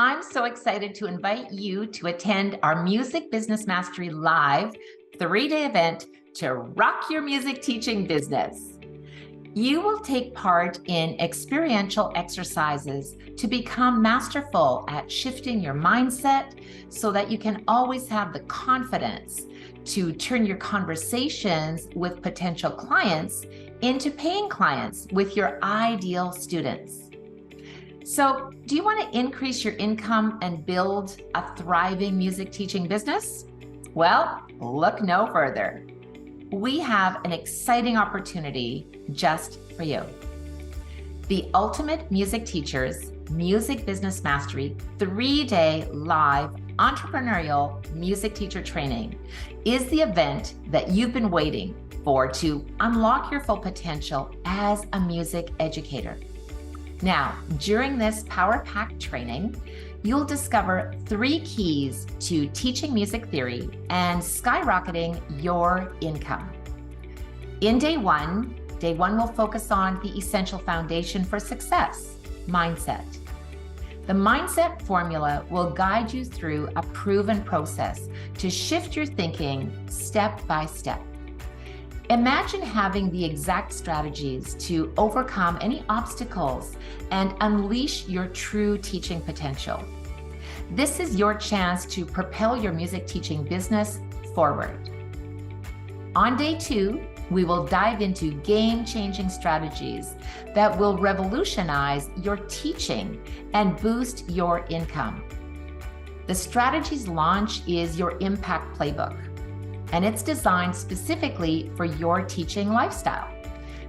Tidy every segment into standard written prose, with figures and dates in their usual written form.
I'm so excited to invite you to attend our Music Business Mastery Live 3-day event to rock your music teaching business. You will take part in experiential exercises to become masterful at shifting your mindset so that you can always have the confidence to turn your conversations with potential clients into paying clients with your ideal students. So, do you want to increase your income and build a thriving music teaching business? Well, look no further. We have an exciting opportunity just for you. The Ultimate Music Teachers Music Business Mastery 3-day live entrepreneurial music teacher training is the event that you've been waiting for to unlock your full potential as a music educator. Now, during this power-packed training, you'll discover 3 keys to teaching music theory and skyrocketing your income. In day one will focus on the essential foundation for success, mindset. The mindset formula will guide you through a proven process to shift your thinking step by step. Imagine having the exact strategies to overcome any obstacles and unleash your true teaching potential. This is your chance to propel your music teaching business forward. On day 2, we will dive into game-changing strategies that will revolutionize your teaching and boost your income. The strategies launch is your Impact Playbook, and it's designed specifically for your teaching lifestyle.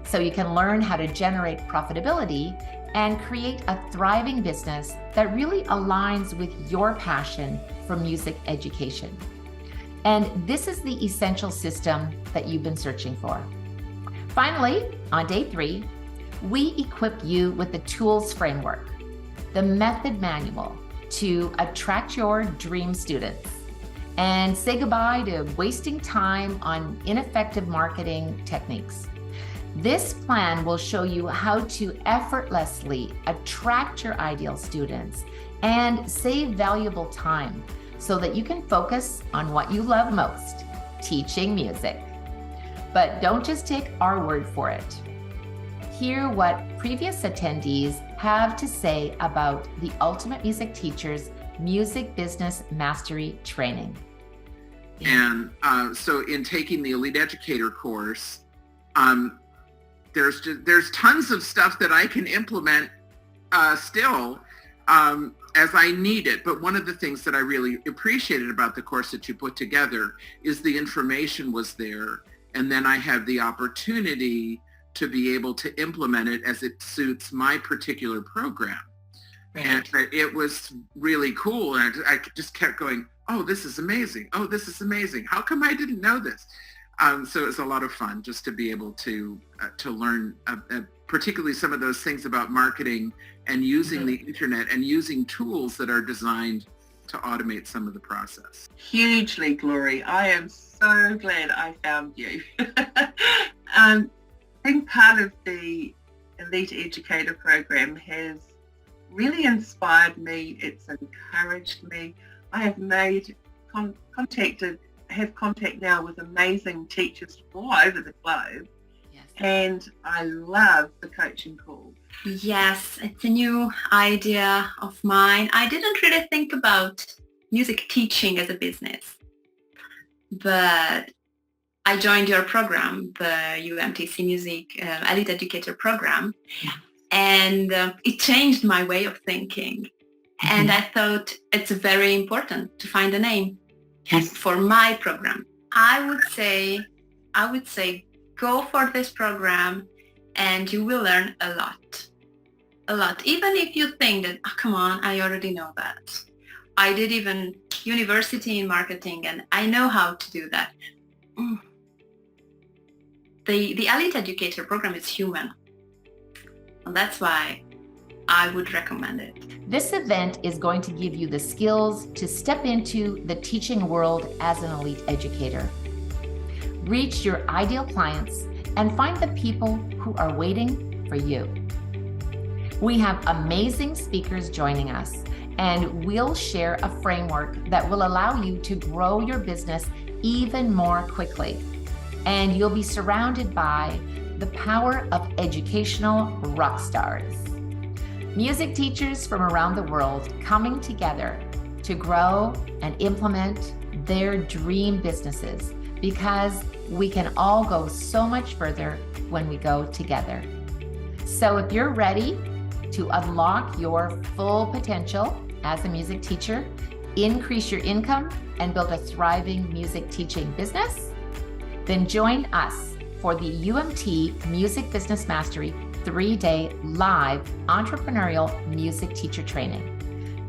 So you can learn how to generate profitability and create a thriving business that really aligns with your passion for music education. And this is the essential system that you've been searching for. Finally, on day 3, we equip you with the tools framework, the method manual to attract your dream students and say goodbye to wasting time on ineffective marketing techniques. This plan will show you how to effortlessly attract your ideal students and save valuable time so that you can focus on what you love most, teaching music. But don't just take our word for it. Hear what previous attendees have to say about the Ultimate Music Teachers Music Business Mastery Training. And so in taking the Elite Educator course, there's tons of stuff that I can implement still as I need it. But one of the things that I really appreciated about the course that you put together is the information was there. And then I have the opportunity to be able to implement it as it suits my particular program. Right. And it was really cool. And I just kept going, oh, this is amazing. Oh, this is amazing. How come I didn't know this? So it was a lot of fun just to be able to learn particularly some of those things about marketing and using the internet and using tools that are designed to automate some of the process. Hugely, Glory. I am so glad I found you. I think part of the Elite Educator program has really inspired me. It's encouraged me. I have made have contact now with amazing teachers all over the globe. Yes. And I love the coaching call. Yes, it's a new idea of mine. I didn't really think about music teaching as a business, but I joined your program, the UMTC Music Elite Educator program, and it changed my way of thinking. Mm-hmm. And I thought it's very important to find a name for my program. I would say go for this program and you will learn a lot. Even if you think that, oh, come on, I already know that. I did even university in marketing and I know how to do that. The Elite Educator program is human. And that's why I would recommend it. This event is going to give you the skills to step into the teaching world as an elite educator. Reach your ideal clients and find the people who are waiting for you. We have amazing speakers joining us, and we'll share a framework that will allow you to grow your business even more quickly. And you'll be surrounded by the power of educational rock stars. Music teachers from around the world coming together to grow and implement their dream businesses, because we can all go so much further when we go together. So if you're ready to unlock your full potential as a music teacher, increase your income, and build a thriving music teaching business, then join us for the UMT Music Business Mastery 3-day live entrepreneurial music teacher training.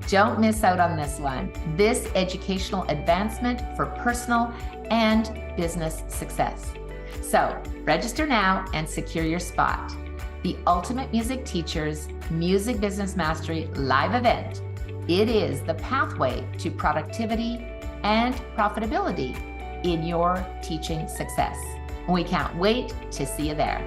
Don't miss out on this one. This educational advancement for personal and business success. So register now and secure your spot. The Ultimate Music Teachers Music Business Mastery live event. It is the pathway to productivity and profitability in your teaching success. We can't wait to see you there.